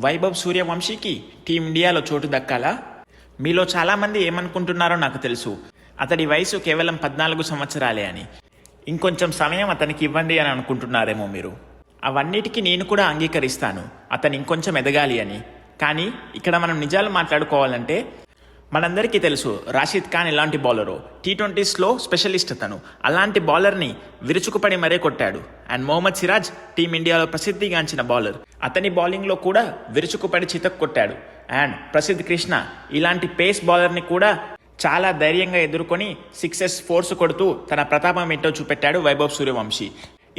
వైభవ్ సూర్యవంశీకి టీమిండియాలో చోటు దక్కాలా? మీలో చాలామంది ఏమనుకుంటున్నారో నాకు తెలుసు. అతడి వయసు కేవలం 14 సంవత్సరాలే అని. ఇంకొంచెం సమయం అతనికి ఇవ్వండి అని అనుకుంటున్నారేమో మీరు. అవన్నిటికీ నేను కూడా అంగీకరిస్తాను, అతను ఇంకొంచెం ఎదగాలి అని. కానీ ఇక్కడ మనం నిజాలు మాట్లాడుకోవాలంటే మనందరికీ తెలుసు రాషిద్ ఖాన్ ఎలాంటి బౌలరో. T20స్లో స్పెషలిస్ట్ అతను. అలాంటి బౌలర్ని విరుచుకుపడి మరే కొట్టాడు. అండ్ మొహమ్మద్ సిరాజ్ టీమిండియాలో ప్రసిద్ధిగాంచిన బౌలర్. అతని బౌలింగ్లో కూడా విరుచుకుపడి చితక్ కొట్టాడు. అండ్ ప్రసిద్ధ్ కృష్ణ ఇలాంటి పేస్ బౌలర్ని కూడా చాలా ధైర్యంగా ఎదుర్కొని 6 ఫోర్స్ కొడుతూ తన ప్రతాపం ఏంటో చూపెట్టాడు వైభవ్ సూర్యవంశీ.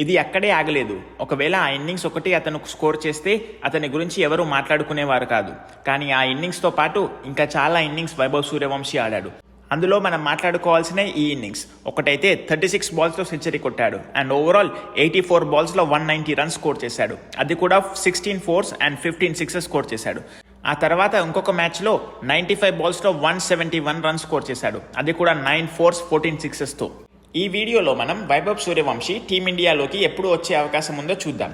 ఇది అక్కడే ఆగలేదు. ఒకవేళ ఆ ఇన్నింగ్స్ ఒకటి అతను స్కోర్ చేస్తే అతని గురించి ఎవరూ మాట్లాడుకునేవారు కాదు. కానీ ఆ ఇన్నింగ్స్తో పాటు ఇంకా చాలా ఇన్నింగ్స్ వైభవ్ సూర్యవంశీ ఆడాడు. అందులో మనం మాట్లాడుకోవాల్సిన ఈ ఇన్నింగ్స్ ఒకటైతే 36 బాల్స్లో సెంచరీ కొట్టాడు. అండ్ ఓవరాల్ 84 బాల్స్లో 190 రన్స్ స్కోర్ చేశాడు. అది కూడా 16 ఫోర్స్ అండ్ 15 సిక్సెస్ స్కోర్ చేశాడు. ఆ తర్వాత ఇంకొక మ్యాచ్లో 95 బాల్స్లో 171 రన్స్ స్కోర్ చేశాడు. అది కూడా 9 ఫోర్స్ 14 సిక్సెస్తో. ఈ వీడియోలో మనం వైభవ్ సూర్యవంశీ టీమిండియాలోకి ఎప్పుడు వచ్చే అవకాశం ఉందో చూద్దాం.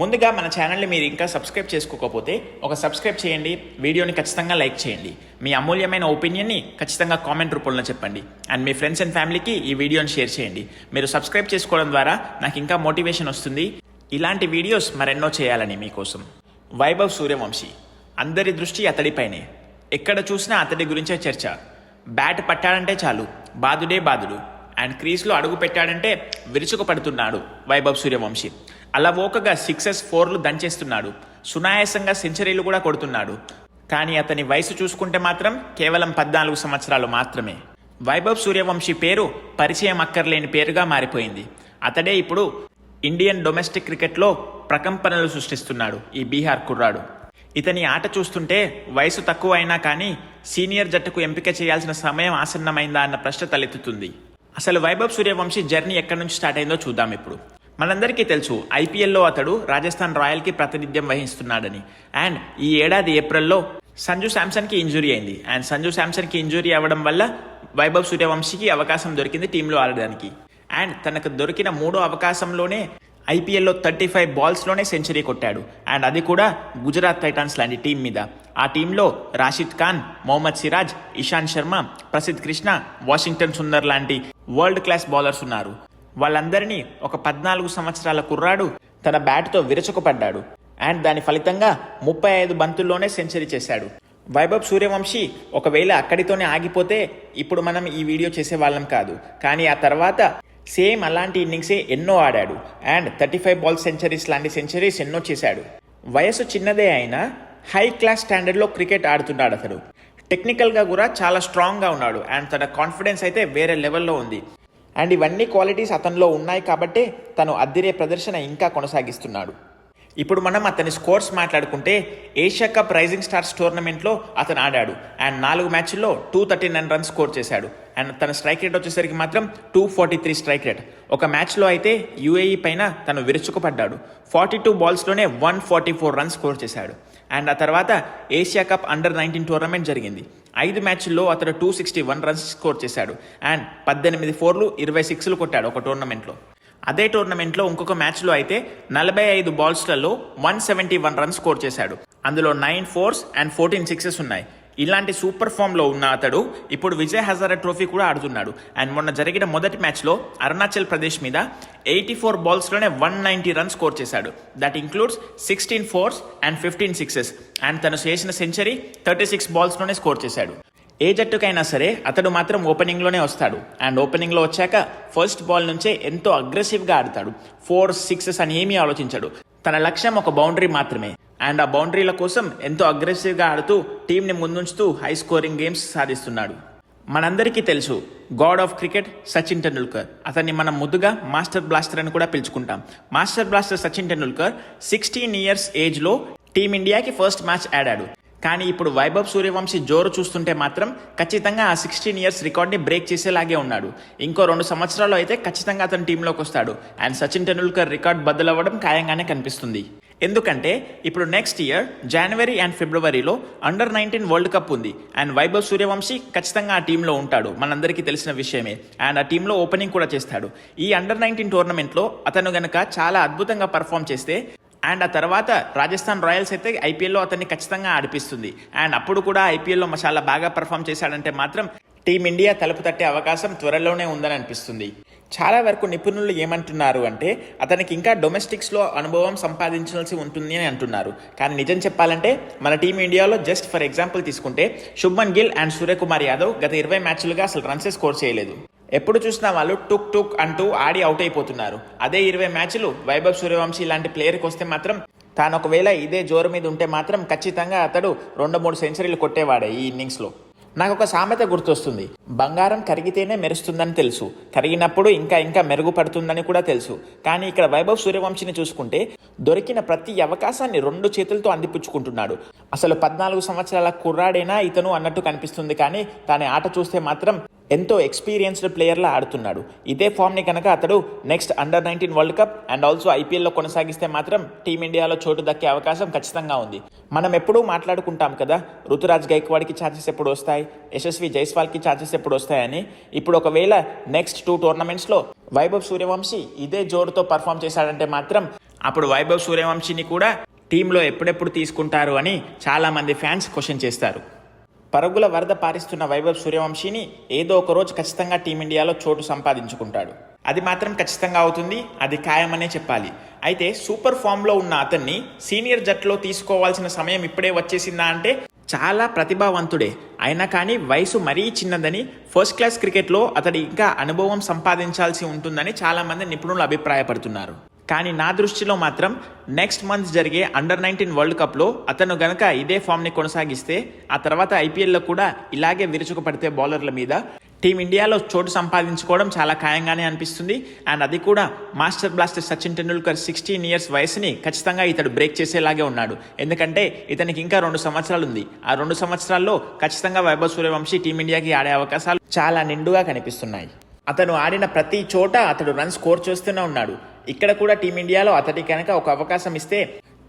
ముందుగా మన ఛానల్ని మీరు ఇంకా సబ్స్క్రైబ్ చేసుకోకపోతే ఒక సబ్స్క్రైబ్ చేయండి. వీడియోని ఖచ్చితంగా లైక్ చేయండి. మీ అమూల్యమైన ఒపీనియన్ని ఖచ్చితంగా కామెంట్ రూపంలో చెప్పండి. అండ్ మీ ఫ్రెండ్స్ అండ్ ఫ్యామిలీకి ఈ వీడియోని షేర్ చేయండి. మీరు సబ్స్క్రైబ్ చేసుకోవడం ద్వారా నాకు ఇంకా మోటివేషన్ వస్తుంది ఇలాంటి వీడియోస్ మరెన్నో చేయాలని మీకోసం. వైభవ్ సూర్యవంశీ, అందరి దృష్టి అతడిపైనే. ఎక్కడ చూసినా అతడి గురించే చర్చ. బ్యాట్ పట్టాడంటే చాలు బాదుడే బాదుడు. అండ్ క్రీజ్లో అడుగు పెట్టాడంటే విరుచుకు పడుతున్నాడు వైభవ్ సూర్యవంశీ. అలవోకగా 6 4లు దంచేస్తున్నాడు. సునాయాసంగా సెంచరీలు కూడా కొడుతున్నాడు. కానీ అతని వయసు చూసుకుంటే మాత్రం కేవలం 14 సంవత్సరాలు మాత్రమే. వైభవ్ సూర్యవంశీ పేరు పరిచయం అక్కర్లేని పేరుగా మారిపోయింది. అతడే ఇప్పుడు ఇండియన్ డొమెస్టిక్ క్రికెట్లో ప్రకంపనలు సృష్టిస్తున్నాడు ఈ బీహార్ కుర్రాడు. ఇతని ఆట చూస్తుంటే వయసు తక్కువ అయినా కానీ సీనియర్ జట్టుకు ఎంపిక చేయాల్సిన సమయం ఆసన్నమైందా అన్న ప్రశ్న తలెత్తుతుంది. అసలు వైభవ్ సూర్యవంశీ జర్నీ ఎక్కడి నుంచి స్టార్ట్ అయిందో చూద్దాం ఇప్పుడు. మనందరికీ తెలుసు IPLలో అతడు రాజస్థాన్ రాయల్కి ప్రాతినిధ్యం వహిస్తున్నాడని. అండ్ ఈ ఏడాది ఏప్రిల్లో సంజు శాంసన్కి ఇంజురీ అయింది. అండ్ సంజు శాంసన్కి ఇంజురీ అవ్వడం వల్ల వైభవ్ సూర్యవంశీకి అవకాశం దొరికింది టీంలో ఆడడానికి. అండ్ తనకు దొరికిన 3వ అవకాశంలోనే IPLలో 35 బాల్స్లోనే సెంచరీ కొట్టాడు. అండ్ అది కూడా గుజరాత్ టైటాన్స్ లాంటి టీం మీద. ఆ టీంలో రాషిద్ ఖాన్, మొహమ్మద్ సిరాజ్, ఇషాంత్ శర్మ, ప్రసిద్ధ్ కృష్ణ, వాషింగ్టన్ సుందర్ లాంటి వరల్డ్ క్లాస్ బౌలర్స్ ఉన్నారు. వాళ్ళందరినీ ఒక 14 సంవత్సరాల కుర్రాడు తన బ్యాట్తో విరుచుకుపడ్డాడు. అండ్ దాని ఫలితంగా 35 బంతుల్లోనే సెంచరీ చేశాడు. వైభవ్ సూర్యవంశీ ఒకవేళ అక్కడితోనే ఆగిపోతే ఇప్పుడు మనం ఈ వీడియో చేసేవాళ్ళం కాదు. కానీ ఆ తర్వాత సేమ్ అలాంటి ఇన్నింగ్సే ఎన్నో ఆడాడు. అండ్ 35 బాల్ సెంచరీస్ లాంటి సెంచరీస్ ఎన్నో చేశాడు. వయసు చిన్నదే అయినా హై క్లాస్ స్టాండర్డ్లో క్రికెట్ ఆడుతున్నాడు అతడు. టెక్నికల్గా కూడా చాలా స్ట్రాంగ్గా ఉన్నాడు. అండ్ తన కాన్ఫిడెన్స్ అయితే వేరే లెవెల్లో ఉంది. అండ్ ఇవన్నీ క్వాలిటీస్ అతనిలో ఉన్నాయి కాబట్టే తను అద్దిరే ప్రదర్శన ఇంకా కొనసాగిస్తున్నాడు. ఇప్పుడు మనం అతని స్కోర్స్ మాట్లాడుకుంటే ఏషియా కప్ రైజింగ్ స్టార్స్ టోర్నమెంట్లో అతను ఆడాడు. అండ్ 4 మ్యాచ్ల్లో 239 రన్స్ స్కోర్ చేశాడు. అండ్ తన స్ట్రైక్ రేట్ వచ్చేసరికి మాత్రం 243 స్ట్రైక్ రేట్. ఒక మ్యాచ్లో అయితే UAE పైన తను విరుచుకుపడ్డాడు. 42 బాల్స్లోనే 144 రన్స్ స్కోర్ చేశాడు. అండ్ ఆ తర్వాత ఏషియా కప్ అండర్-19 టోర్నమెంట్ జరిగింది. 5 మ్యాచ్ల్లో అతను 261 రన్స్ స్కోర్ చేశాడు. అండ్ 18 ఫోర్లు 20 సిక్స్లు కొట్టాడు ఒక టోర్నమెంట్లో. అదే టోర్నమెంట్లో ఇంకొక మ్యాచ్లో అయితే 45 బాల్స్లలో 171 రన్స్ స్కోర్ చేశాడు. అందులో 9 ఫోర్స్ అండ్ 14 సిక్సెస్ ఉన్నాయి. ఇలాంటి సూపర్ ఫామ్లో ఉన్న అతడు ఇప్పుడు విజయ్ హజారా ట్రోఫీ కూడా ఆడుతున్నాడు. అండ్ మొన్న జరిగిన మొదటి మ్యాచ్లో అరుణాచల్ ప్రదేశ్ మీద 84 బాల్స్లోనే 190 రన్స్ స్కోర్ చేశాడు. That includes 16 force and 15 sixes. And తను చేసిన సెంచరీ 36 బాల్స్లోనే స్కోర్ చేశాడు. ఏ జట్టుకైనా సరే అతడు మాత్రం ఓపెనింగ్లోనే వస్తాడు. అండ్ ఓపెనింగ్లో వచ్చాక ఫస్ట్ బాల్ నుంచే ఎంతో అగ్రెసివ్గా ఆడతాడు. 4 6 అని ఏమీ ఆలోచించాడు. తన లక్ష్యం ఒక బౌండరీ మాత్రమే. అండ్ ఆ బౌండరీల కోసం ఎంతో అగ్రెసివ్గా ఆడుతూ టీంని ముందుంచుతూ హై స్కోరింగ్ గేమ్స్ సాధిస్తున్నాడు. మనందరికీ తెలుసు god of cricket Sachin Tendulkar. అతన్ని మనం ముద్దుగా మాస్టర్ బ్లాస్టర్ అని కూడా పిలుచుకుంటాం. Master blaster Sachin Tendulkar 16 years ఏజ్లో టీమిండియాకి ఫస్ట్ మ్యాచ్ ఆడాడు. కానీ ఇప్పుడు వైభవ్ సూర్యవంశీ జోరు చూస్తుంటే మాత్రం ఖచ్చితంగా ఆ 16 ఇయర్స్ రికార్డ్ని బ్రేక్ చేసేలాగే ఉన్నాడు. ఇంకో 2 సంవత్సరాలు అయితే ఖచ్చితంగా అతను టీంలోకి వస్తాడు. అండ్ సచిన్ టెండూల్కర్ రికార్డ్ బద్దలవ్వడం ఖాయంగానే కనిపిస్తుంది. ఎందుకంటే ఇప్పుడు నెక్స్ట్ ఇయర్ జనవరి అండ్ ఫిబ్రవరిలో అండర్-19 వరల్డ్ కప్ ఉంది. అండ్ వైభవ్ సూర్యవంశీ ఖచ్చితంగా ఆ టీంలో ఉంటాడు, మనందరికీ తెలిసిన విషయమే. అండ్ ఆ టీంలో ఓపెనింగ్ కూడా చేస్తాడు. ఈ అండర్-19 టోర్నమెంట్లో అతను గనక చాలా అద్భుతంగా పర్ఫామ్ చేస్తే అండ్ ఆ తర్వాత రాజస్థాన్ రాయల్స్ అయితే ఐపీఎల్లో అతన్ని ఖచ్చితంగా ఆడిపిస్తుంది. అండ్ అప్పుడు కూడా ఐపీఎల్లో చాలా బాగా పర్ఫామ్ చేశాడంటే మాత్రం టీమిండియా తలుపు తట్టే అవకాశం త్వరలోనే ఉందని అనిపిస్తుంది. చాలా వరకు నిపుణులు ఏమంటున్నారు అంటే అతనికి ఇంకా డొమెస్టిక్స్లో అనుభవం సంపాదించాల్సి ఉంటుంది అని అంటున్నారు. కానీ నిజం చెప్పాలంటే మన టీమిండియాలో జస్ట్ ఫర్ ఎగ్జాంపుల్ తీసుకుంటే శుభ్మన్ గిల్ అండ్ సూర్యకుమార్ యాదవ్ గత 20 మ్యాచ్లుగా అసలు రన్సే స్కోర్ చేయలేదు. ఎప్పుడు చూసినా వాళ్ళు టుక్ టుక్ అంటూ ఆడి అవుట్ అయిపోతున్నారు. అదే 20 మ్యాచ్లు వైభవ్ సూర్యవంశీ లాంటి ప్లేయర్కి వస్తే మాత్రం తాను ఒకవేళ ఇదే జోరు మీద ఉంటే మాత్రం ఖచ్చితంగా అతడు 2-3 సెంచరీలు కొట్టేవాడే ఈ ఇన్నింగ్స్లో. నాకు ఒక సామెత గుర్తొస్తుంది, బంగారం కరిగితేనే మెరుస్తుందని తెలుసు, కరిగినప్పుడు ఇంకా ఇంకా మెరుగుపడుతుందని కూడా తెలుసు. కానీ ఇక్కడ వైభవ్ సూర్యవంశీని చూసుకుంటే దొరికిన ప్రతి అవకాశాన్ని 2 చేతులతో అందిపుచ్చుకుంటున్నాడు. అసలు 14 సంవత్సరాల కుర్రాడేనా ఇతను అన్నట్టు కనిపిస్తుంది. కానీ తన ఆట చూస్తే మాత్రం ఎంతో ఎక్స్పీరియన్స్డ్ ప్లేయర్లా ఆడుతున్నాడు. ఇదే ఫామ్ని కనుక అతడు next under-19 world cup and also ఐపీఎల్లో కొనసాగిస్తే మాత్రం టీమిండియాలో చోటు దక్కే అవకాశం ఖచ్చితంగా ఉంది. మనం ఎప్పుడూ మాట్లాడుకుంటాం కదా, రుతురాజ్ గైక్వాడ్కి ఛాన్సెస్ ఎప్పుడు వస్తాయి, యశస్వి జైస్వాల్కి ఛాన్సెస్ ఎప్పుడు వస్తాయని. ఇప్పుడు ఒకవేళ నెక్స్ట్ 2 టోర్నమెంట్స్లో వైభవ్ సూర్యవంశీ ఇదే జోరుతో పర్ఫామ్ చేశాడంటే మాత్రం అప్పుడు వైభవ్ సూర్యవంశీని కూడా టీంలో ఎప్పుడెప్పుడు తీసుకుంటారు అని చాలామంది ఫ్యాన్స్ క్వశ్చన్ చేస్తారు. పరుగుల వరద పారిస్తున్న వైభవ్ సూర్యవంశీని ఏదో ఒక రోజు ఖచ్చితంగా టీమిండియాలో చోటు సంపాదించుకుంటాడు. అది మాత్రం ఖచ్చితంగా అవుతుంది, అది ఖాయమనే చెప్పాలి. అయితే సూపర్ ఫామ్లో ఉన్న అతన్ని సీనియర్ జట్టులో తీసుకోవాల్సిన సమయం ఇప్పుడే వచ్చేసిందా అంటే చాలా ప్రతిభావంతుడే అయినా కానీ వయసు మరీ చిన్నదని, ఫస్ట్ క్లాస్ క్రికెట్లో అతడు ఇంకా అనుభవం సంపాదించాల్సి ఉంటుందని చాలామంది నిపుణులు అభిప్రాయపడుతున్నారు. కానీ నా దృష్టిలో మాత్రం నెక్స్ట్ మంత్ జరిగే అండర్-19 వరల్డ్ కప్లో అతను గనక ఇదే ఫామ్ని కొనసాగిస్తే ఆ తర్వాత ఐపీఎల్లో కూడా ఇలాగే విరుచుకుపడితే బౌలర్ల మీద టీమిండియాలో చోటు సంపాదించుకోవడం చాలా ఖాయంగానే అనిపిస్తుంది. అండ్ అది కూడా master blaster Sachin Tendulkar 16 years వయసుని ఖచ్చితంగా ఇతడు బ్రేక్ చేసేలాగే ఉన్నాడు. ఎందుకంటే ఇతనికి ఇంకా 2 సంవత్సరాలు ఉంది. ఆ 2 సంవత్సరాల్లో ఖచ్చితంగా వైభవ్ సూర్యవంశీ టీమిండియాకి ఆడే అవకాశాలు చాలా నిండుగా కనిపిస్తున్నాయి. అతను ఆడిన ప్రతి చోట అతడు రన్ స్కోర్ చేస్తూనే ఉన్నాడు. ఇక్కడ కూడా టీమిండియాలో అతడికి కనుక ఒక అవకాశం ఇస్తే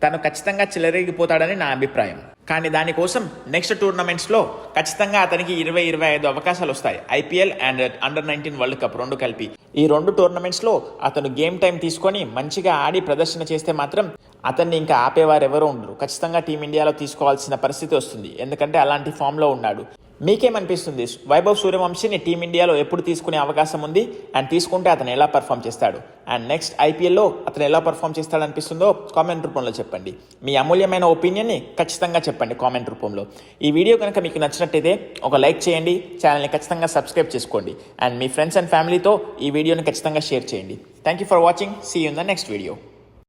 తను ఖచ్చితంగా చెలరేగిపోతాడని నా అభిప్రాయం. కానీ దానికోసం నెక్స్ట్ టోర్నమెంట్స్లో ఖచ్చితంగా అతనికి 20-25 అవకాశాలు వస్తాయి. IPL and under-19 world cup 2 కలిపి. ఈ 2 టోర్నమెంట్స్లో అతను గేమ్ టైం తీసుకొని మంచిగా ఆడి ప్రదర్శన చేస్తే మాత్రం అతన్ని ఇంకా ఆపేవారు ఎవరో ఉండరు. ఖచ్చితంగా టీమిండియాలో తీసుకోవాల్సిన పరిస్థితి వస్తుంది, ఎందుకంటే అలాంటి ఫామ్లో ఉన్నాడు. మీకేమనిపిస్తుంది, వైభవ్ సూర్యవంశీని టీమిండియాలో ఎప్పుడు తీసుకునే అవకాశం ఉంది అండ్ తీసుకుంటే అతను ఎలా పర్ఫామ్ చేస్తాడు అండ్ నెక్స్ట్ ఐపీఎల్లో అతను ఎలా పర్ఫామ్ చేస్తాడు అనిపిస్తుందో కామెంట్ రూపంలో చెప్పండి. మీ అమూల్యమైన ఒపీనియన్ని ఖచ్చితంగా చెప్పండి కామెంట్ రూపంలో. ఈ వీడియో కనుక మీకు నచ్చినట్టయితే ఒక లైక్ చేయండి, ఛానల్ని ఖచ్చితంగా సబ్స్క్రైబ్ చేసుకోండి అండ్ మీ ఫ్రెండ్స్ అండ్ ఫ్యామిలీతో ఈ వీడియోని ఖచ్చితంగా షేర్ చేయండి. Thank you for watching. See you in the next video.